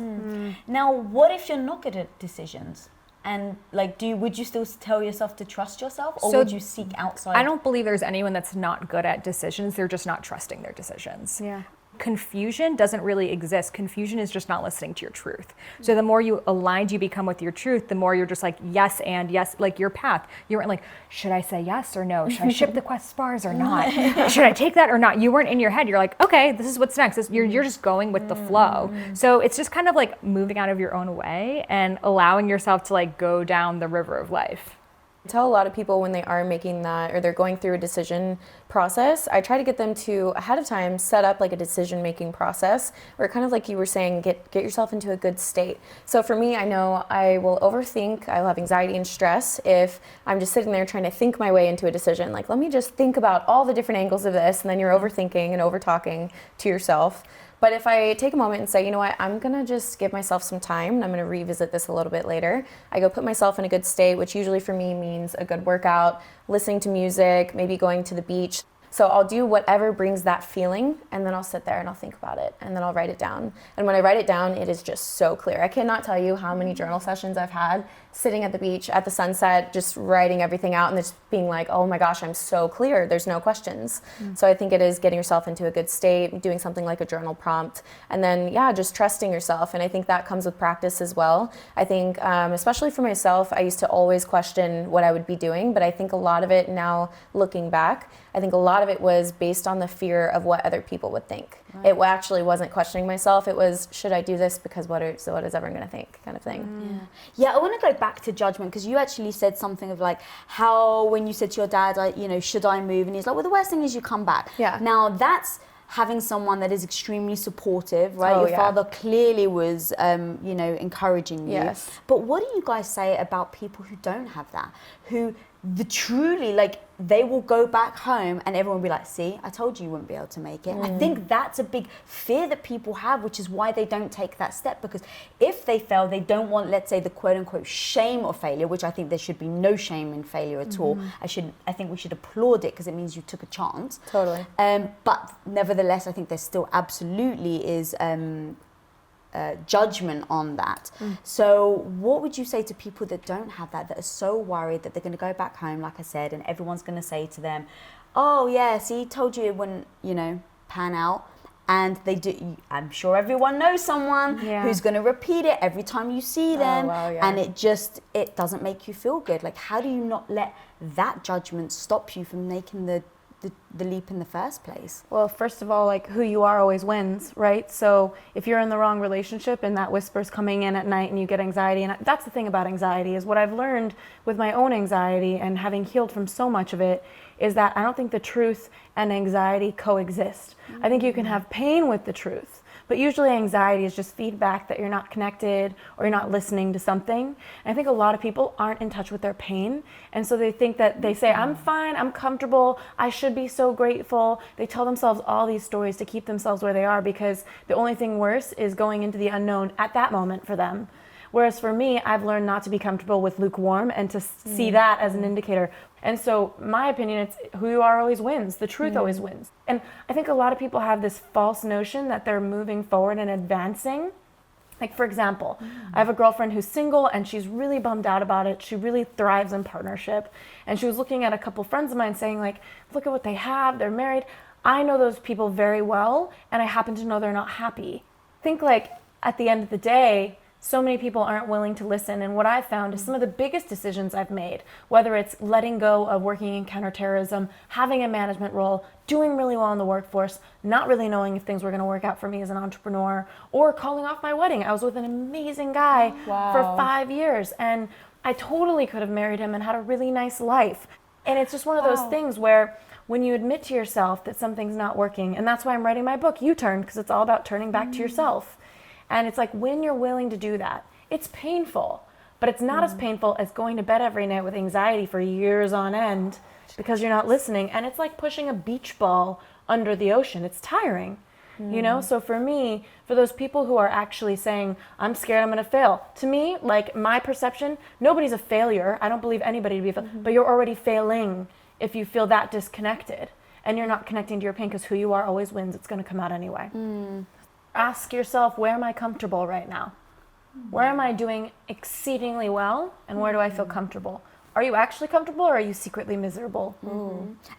Now, what if you're not good at decisions? And like, would you still tell yourself to trust yourself, or would you seek outside? I don't believe there's anyone that's not good at decisions. They're just not trusting their decisions. Yeah. Confusion doesn't really exist. Confusion is just not listening to your truth. So the more you aligned you become with your truth, the more you're just like, yes, and yes, like your path. You weren't like, should I say yes or no? Should I ship the Quest bars or not? Should I take that or not? You weren't in your head. You're like, okay, this is what's next. You're just going with the flow. So it's just kind of like moving out of your own way and allowing yourself to like go down the river of life. I tell a lot of people when they are making that, or they're going through a decision process, I try to get them to ahead of time set up like a decision making process, or kind of like you were saying, get yourself into a good state. So for me, I know I will overthink, I will have anxiety and stress if I'm just sitting there trying to think my way into a decision. Like, let me just think about all the different angles of this, and then you're overthinking and over talking to yourself. But if I take a moment and say, you know what, I'm gonna just give myself some time, and I'm gonna revisit this a little bit later. I go put myself in a good state, which usually for me means a good workout, listening to music, maybe going to the beach. So I'll do whatever brings that feeling, and then I'll sit there and I'll think about it, and then I'll write it down. And when I write it down, it is just so clear. I cannot tell you how many journal sessions I've had sitting at the beach at the sunset, just writing everything out and just being like, oh my gosh, I'm so clear. There's no questions. So I think it is getting yourself into a good state, doing something like a journal prompt, and then, just trusting yourself. And I think that comes with practice as well. I think, especially for myself, I used to always question what I would be doing, but I think a lot of it now, looking back, I think a lot of it was based on the fear of what other people would think. Right. It actually wasn't questioning myself. It was, should I do this because what is everyone going to think, kind of thing. Yeah, I want to go back to judgment, because you actually said something of like how when you said to your dad, should I move? And he's like, well, the worst thing is you come back. Yeah. Now that's having someone that is extremely supportive, right? Your father clearly was, encouraging you. Yes. But what do you guys say about people who don't have that? Who truly, like, they will go back home and everyone will be like, see, I told you wouldn't be able to make it. I think that's a big fear that people have, which is why they don't take that step, because if they fail, they don't want, let's say, the quote unquote shame of failure, which I think there should be no shame in failure at all. I think we should applaud it because it means you took a chance. Totally. But nevertheless, I think there still absolutely is judgment on that. So what would you say to people that don't have that are so worried that they're going to go back home, like I said, and everyone's going to say to them, oh yeah, see, told you it wouldn't, pan out. And they do. I'm sure everyone knows someone who's going to repeat it every time you see them. wow, yeah. And it doesn't make you feel good. Like, how do you not let that judgment stop you from making the leap in the first place? Well, first of all, like, who you are always wins, right? So if you're in the wrong relationship and that whisper's coming in at night and you get anxiety, and that's the thing about anxiety, is what I've learned with my own anxiety and having healed from so much of it, is that I don't think the truth and anxiety coexist. I think you can have pain with the truth, but usually anxiety is just feedback that you're not connected or you're not listening to something. And I think a lot of people aren't in touch with their pain, and so they think that they say, I'm fine, I'm comfortable, I should be so grateful. They tell themselves all these stories to keep themselves where they are, because the only thing worse is going into the unknown at that moment for them. Whereas for me, I've learned not to be comfortable with lukewarm and to see that as an indicator. And so my opinion, it's who you are always wins. The truth always wins. And I think a lot of people have this false notion that they're moving forward and advancing. Like, for example, I have a girlfriend who's single and she's really bummed out about it. She really thrives in partnership. And she was looking at a couple friends of mine saying, like, look at what they have, they're married. I know those people very well, and I happen to know they're not happy. I think, like, at the end of the day, so many people aren't willing to listen. And what I've found is some of the biggest decisions I've made, whether it's letting go of working in counterterrorism, having a management role, doing really well in the workforce, not really knowing if things were going to work out for me as an entrepreneur, or calling off my wedding. I was with an amazing guy for 5 years, and I totally could have married him and had a really nice life. And it's just one of those things where when you admit to yourself that something's not working, and that's why I'm writing my book, U-Turn, because it's all about turning back to yourself. And it's like, when you're willing to do that, it's painful, but it's not as painful as going to bed every night with anxiety for years on end because you're not listening. And it's like pushing a beach ball under the ocean. It's tiring, So for me, for those people who are actually saying, I'm scared I'm going to fail, to me, like, my perception, nobody's a failure. I don't believe anybody to be a failure, but you're already failing if you feel that disconnected and you're not connecting to your pain, because who you are always wins. It's going to come out anyway. Ask yourself, where am I comfortable right now? Where am I doing exceedingly well, and where do I feel comfortable? Are you actually comfortable, or are you secretly miserable?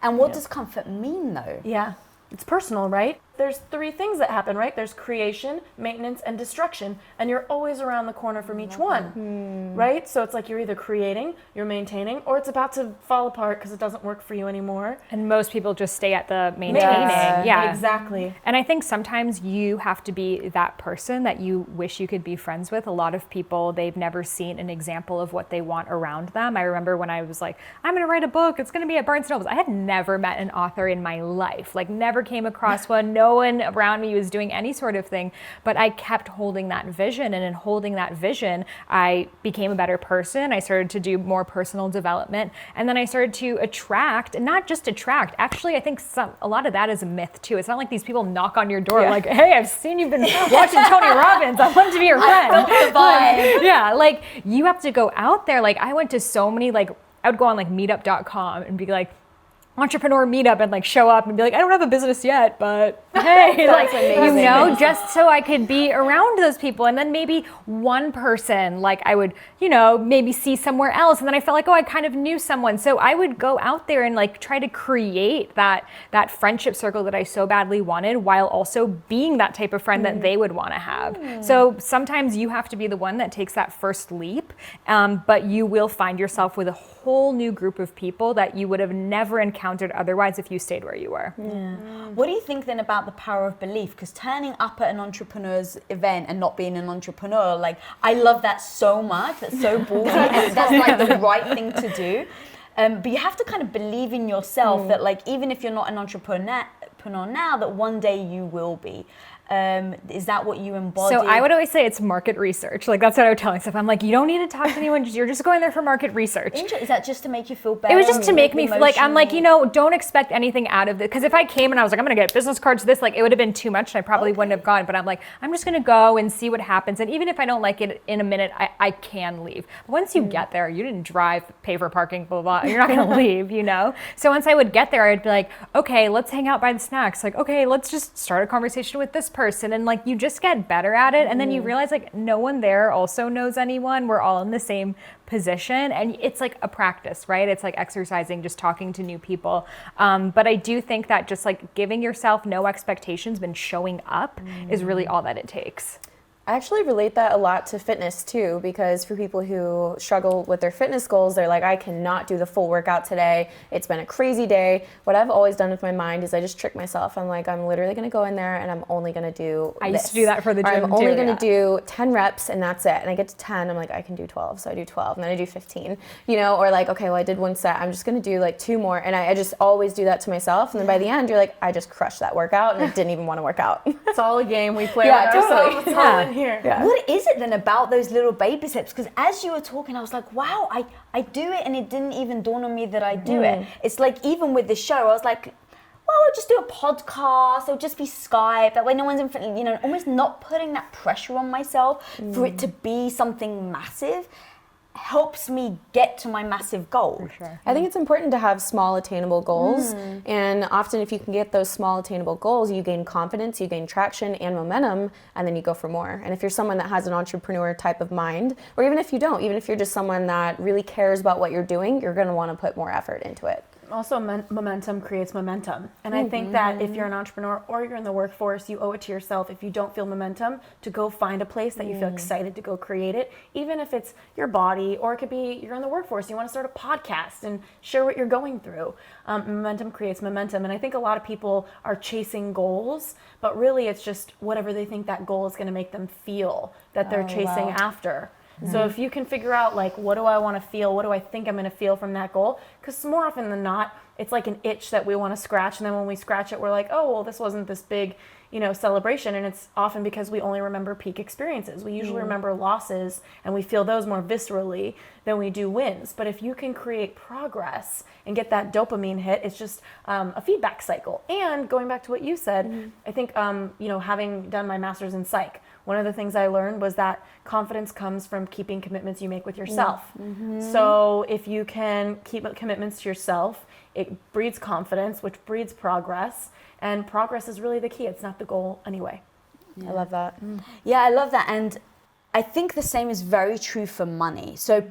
And what does comfort mean, though? Yeah, it's personal, right? There's 3 things that happen, right? There's creation, maintenance, and destruction, and you're always around the corner from each one, right? So it's like you're either creating, you're maintaining, or it's about to fall apart because it doesn't work for you anymore. And most people just stay at the maintaining. Yeah, exactly. And I think sometimes you have to be that person that you wish you could be friends with. A lot of people, they've never seen an example of what they want around them. I remember when I was like, I'm going to write a book, it's going to be at Barnes & Noble. I had never met an author in my life, like never came across one. No one around me was doing any sort of thing, but I kept holding that vision, and in holding that vision, I became a better person. I started to do more personal development, and then I started to attract, and not just attract, actually I think a lot of that is a myth too. It's not like these people knock on your door like, hey, I've seen you've been watching Tony Robbins, I want to be your friend. I felt the vibe. Yeah, like you have to go out there. Like I went to so many, like I would go on like meetup.com and be like, entrepreneur meetup, and like show up and be like, I don't have a business yet, but hey, like, just so I could be around those people. And then maybe one person, like I would, maybe see somewhere else. And then I felt like, oh, I kind of knew someone. So I would go out there and like try to create that friendship circle that I so badly wanted, while also being that type of friend that they would want to have. So sometimes you have to be the one that takes that first leap, but you will find yourself with a whole new group of people that you would have never encountered otherwise if you stayed where you were. What do you think then about the power of belief? Because turning up at an entrepreneur's event and not being an entrepreneur, like, I love that so much. That's so ballsy. And that's like the right thing to do. But you have to kind of believe in yourself that, like, even if you're not an entrepreneur now, that one day you will be. Is that what you embody? So I would always say it's market research. Like that's what I would tell myself. I'm like, you don't need to talk to anyone. You're just going there for market research. Is that just to make you feel better? It was just to make me feel like, I'm like, don't expect anything out of it. Because if I came and I was like, I'm going to get business cards, it would have been too much and I probably wouldn't have gone. But I'm like, I'm just going to go and see what happens. And even if I don't like it in a minute, I can leave. But once you get there, you didn't drive, pay for parking, blah, blah, blah. You're not going to leave, So once I would get there, I'd be like, okay, let's hang out by the snacks. Like, okay, let's just start a conversation with this person. person, and like you just get better at it, and then you realize like no one there also knows anyone. We're all in the same position, and it's like a practice, right? It's like exercising, just talking to new people. But I do think that just like giving yourself no expectations and showing up is really all that it takes. I actually relate that a lot to fitness too, because for people who struggle with their fitness goals, they're like, I cannot do the full workout today. It's been a crazy day. What I've always done with my mind is I just trick myself. I'm like, I'm literally going to go in there and I'm only going to do I used to do that for the gym I'm only too, going to do 10 reps and that's it. And I get to 10, I'm like, I can do 12. So I do 12 and then I do 15, you know, or like, okay, well I did one set. I'm just going to do like 2 more. And I just always do that to myself. And then by the end, you're like, I just crushed that workout and I didn't even want to work out. It's all a game we play Yeah, with ourselves. totally. It's all in here. Yeah. What is it then about those little baby steps? Because as you were talking, I was like, wow, I do it, and it didn't even dawn on me that I do it. It's like, even with the show, I was like, well, I'll just do a podcast, it'll just be Skype, that way no one's in front, you know, almost not putting that pressure on myself for it to be something massive helps me get to my massive goal. For sure. I think it's important to have small attainable goals, and often if you can get those small attainable goals, you gain confidence, you gain traction and momentum, and then you go for more. And if you're someone that has an entrepreneur type of mind, or even if you don't, even if you're just someone that really cares about what you're doing, you're going to want to put more effort into it. Also, momentum creates momentum. And I think that if you're an entrepreneur or you're in the workforce, you owe it to yourself, if you don't feel momentum, to go find a place that you feel excited to go create it, even if it's your body, or it could be you're in the workforce, you want to start a podcast and share what you're going through. Momentum creates momentum. And I think a lot of people are chasing goals, but really it's just whatever they think that goal is going to make them feel that they're chasing after. So if you can figure out, like, what do I want to feel? What do I think I'm going to feel from that goal? Because more often than not, it's like an itch that we want to scratch. And then when we scratch it, we're like, oh, well, this wasn't this big, you know, celebration. And it's often because we only remember peak experiences. We usually remember losses, and we feel those more viscerally than we do wins. But if you can create progress and get that dopamine hit, it's just a feedback cycle. And going back to what you said, I think, you know, having done my master's in psych, one of the things I learned was that confidence comes from keeping commitments you make with yourself. So if you can keep commitments to yourself, it breeds confidence, which breeds progress. And progress is really the key. It's not the goal anyway. I love that. Yeah, I love that. And I think the same is very true for money. So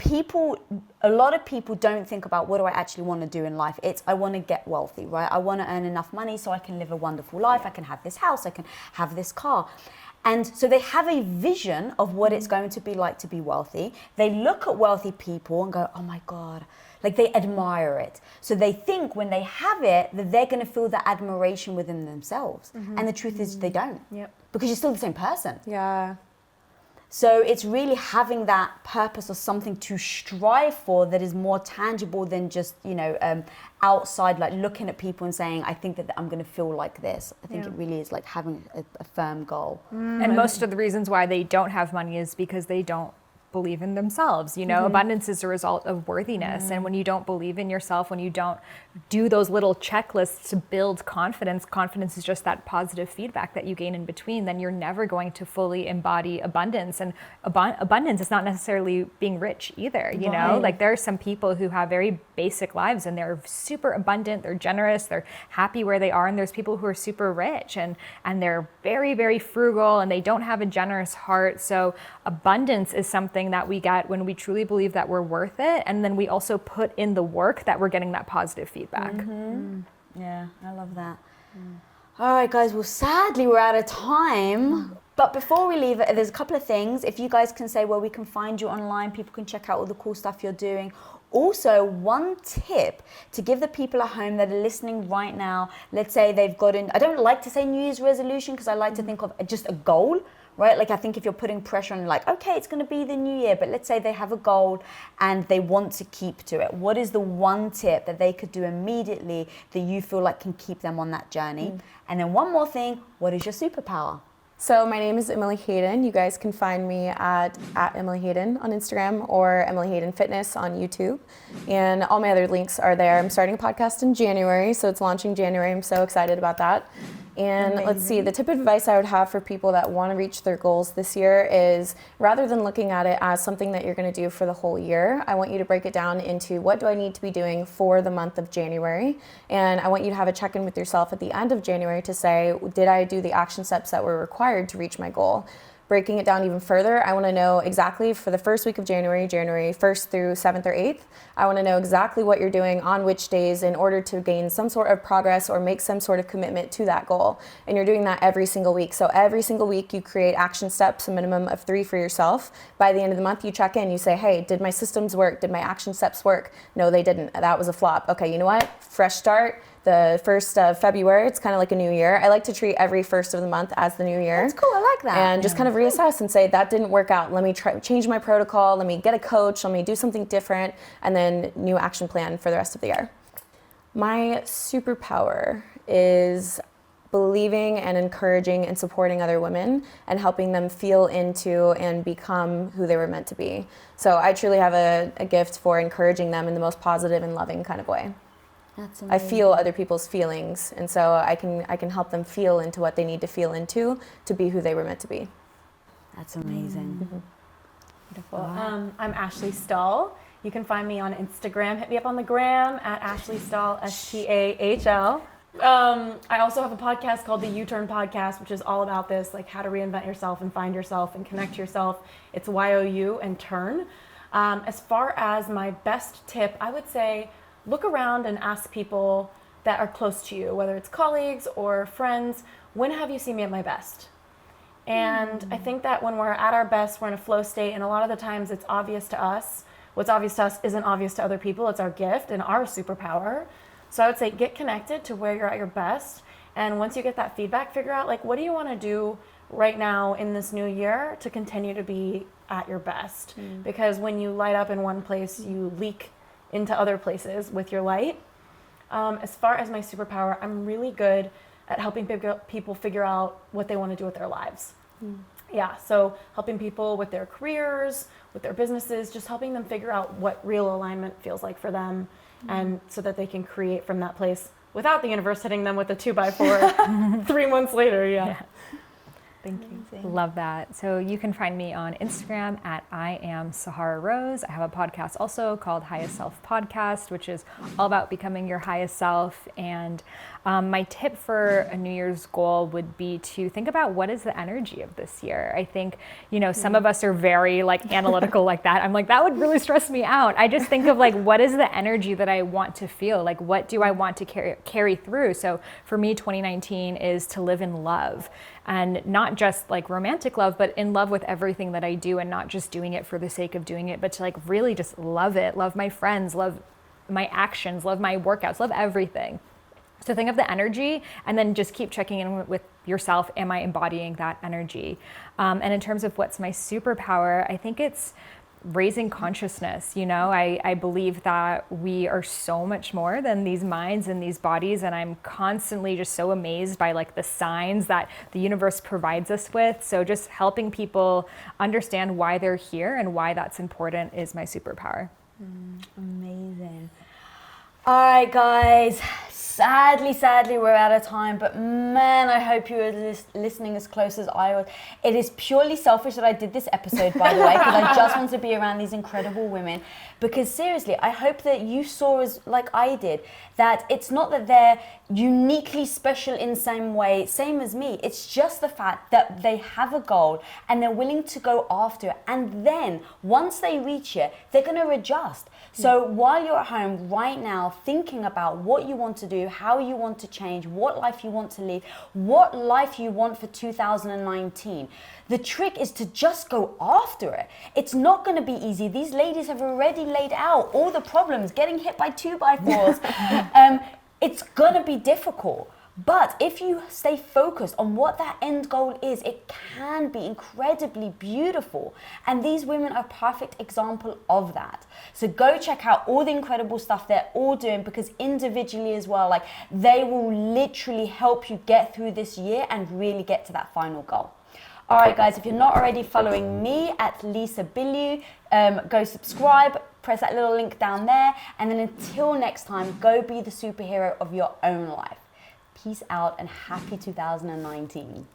a lot of people don't think about, what do I actually want to do in life? It's, I want to get wealthy, right? I want to earn enough money so I can live a wonderful life. I can have this house, I can have this car. And so they have a vision of what it's going to be like to be wealthy. They look at wealthy people and go, oh my God, like they admire it. So they think when they have it, that they're going to feel that admiration within themselves. And the truth is they don't. Because you're still the same person. Yeah. So it's really having that purpose or something to strive for that is more tangible than just, you know, outside, like looking at people and saying, I think that I'm going to feel like this. I think it really is like having a firm goal. And most of the reasons why they don't have money is because they don't believe in themselves. You know, abundance is a result of worthiness. And when you don't believe in yourself, when you don't do those little checklists to build confidence, confidence is just that positive feedback that you gain in between, then you're never going to fully embody abundance. And abundance is not necessarily being rich either, you know? Like there are some people who have very basic lives and they're super abundant, they're generous, they're happy where they are. And there's people who are super rich and they're very, very frugal and they don't have a generous heart. So abundance is something that we get when we truly believe that we're worth it, and then we also put in the work that we're getting that positive feedback. Yeah, I love that. All right, guys, well, sadly, we're out of time. But before we leave, there's a couple of things. If you guys can say where we can find you online, people can check out all the cool stuff you're doing. Also, one tip to give the people at home that are listening right now, let's say they've got I don't like to say New Year's resolution because I like to think of just a goal. Right? Like I think if you're putting pressure on, like, okay, it's going to be the new year, but let's say they have a goal and they want to keep to it. What is the one tip that they could do immediately that you feel like can keep them on that journey? And then one more thing, what is your superpower? So my name is Emily Hayden. You guys can find me at Emily Hayden on Instagram or Emily Hayden Fitness on YouTube. And all my other links are there. I'm starting a podcast in January, so it's launching January. I'm so excited about that. And let's see, the tip of advice I would have for people that want to reach their goals this year is, rather than looking at it as something that you're going to do for the whole year, I want you to break it down into what do I need to be doing for the month of January. And I want you to have a check-in with yourself at the end of January to say, did I do the action steps that were required to reach my goal? Breaking it down even further, I want to know exactly for the first week of January 1st through 7th or 8th, I want to know exactly what you're doing on which days in order to gain some sort of progress or make some sort of commitment to that goal. And you're doing that every single week. So every single week you create action steps, a minimum of 3 for yourself. By the end of the month, you check in, you say, hey, did my systems work? Did my action steps work? No, they didn't. That was a flop. Okay, you know what? Fresh start. The 1st of February, it's kind of like a new year. I like to treat every 1st of the month as the new year. That's cool, I like that. And just kind of reassess and say, that didn't work out. Let me change my protocol. Let me get a coach. Let me do something different. And then new action plan for the rest of the year. My superpower is believing and encouraging and supporting other women and helping them feel into and become who they were meant to be. So I truly have a gift for encouraging them in the most positive and loving kind of way. That's I feel other people's feelings, and so I can help them feel into what they need to feel into to be who they were meant to be. That's amazing. Beautiful. I'm Ashley Stahl. You can find me on Instagram. Hit me up on the gram at Ashley Stahl, STAHL. I also have a podcast called the U-Turn Podcast, which is all about this, like how to reinvent yourself and find yourself and connect yourself. It's YOU and turn. As far as my best tip, I would say look around and ask people that are close to you, whether it's colleagues or friends, when have you seen me at my best? And I think that when we're at our best, we're in a flow state, and a lot of the times it's obvious to us. What's obvious to us isn't obvious to other people. It's our gift and our superpower. So I would say get connected to where you're at your best, and once you get that feedback, figure out like, what do you want to do right now in this new year to continue to be at your best? Because when you light up in one place, you leak into other places with your light. As far as my superpower, I'm really good at helping people figure out what they want to do with their lives. Yeah, so helping people with their careers, with their businesses, just helping them figure out what real alignment feels like for them, and so that they can create from that place without the universe hitting them with a 2x4 3 months later. Yeah. Thank you. Love that. So you can find me on Instagram at I am Sahara Rose. I have a podcast also called Highest Self Podcast, which is all about becoming your highest self. And my tip for a New Year's goal would be to think about what is the energy of this year. I think, some of us are very like analytical like that. I'm like, that would really stress me out. I just think of like, what is the energy that I want to feel? Like, what do I want to carry through? So for me, 2019 is to live in love. And not just like romantic love, but in love with everything that I do, and not just doing it for the sake of doing it, but to like really just love it, love my friends, love my actions, love my workouts, love everything. So think of the energy and then just keep checking in with yourself. Am I embodying that energy? And in terms of what's my superpower, I think it's raising consciousness. I believe that we are so much more than these minds and these bodies, and I'm constantly just so amazed by like the signs that the universe provides us with. So just helping people understand why they're here and why that's important is my superpower. Amazing. All right, guys. Sadly, we're out of time, but man, I hope you were listening as close as I was. It is purely selfish that I did this episode, by the way, because I just want to be around these incredible women. Because seriously, I hope that you saw, as like I did, that it's not that they're uniquely special in some way, same as me. It's just the fact that they have a goal and they're willing to go after it. And then once they reach it, they're going to adjust. So while you're at home right now thinking about what you want to do, how you want to change, what life you want to live, what life you want for 2019, the trick is to just go after it. It's not going to be easy. These ladies have already laid out all the problems, getting hit by 2x4s. It's going to be difficult. But if you stay focused on what that end goal is, it can be incredibly beautiful. And these women are a perfect example of that. So go check out all the incredible stuff they're all doing, because individually as well, like they will literally help you get through this year and really get to that final goal. All right, guys, if you're not already following me at Lisa Bilyeu, go subscribe, press that little link down there. And then until next time, go be the superhero of your own life. Peace out and happy 2019.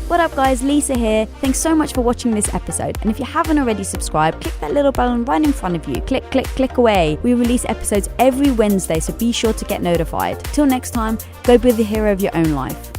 What up guys, Lisa here. Thanks so much for watching this episode. And if you haven't already subscribed, click that little button right in front of you. Click, click, click away. We release episodes every Wednesday, so be sure to get notified. Till next time, go be the hero of your own life.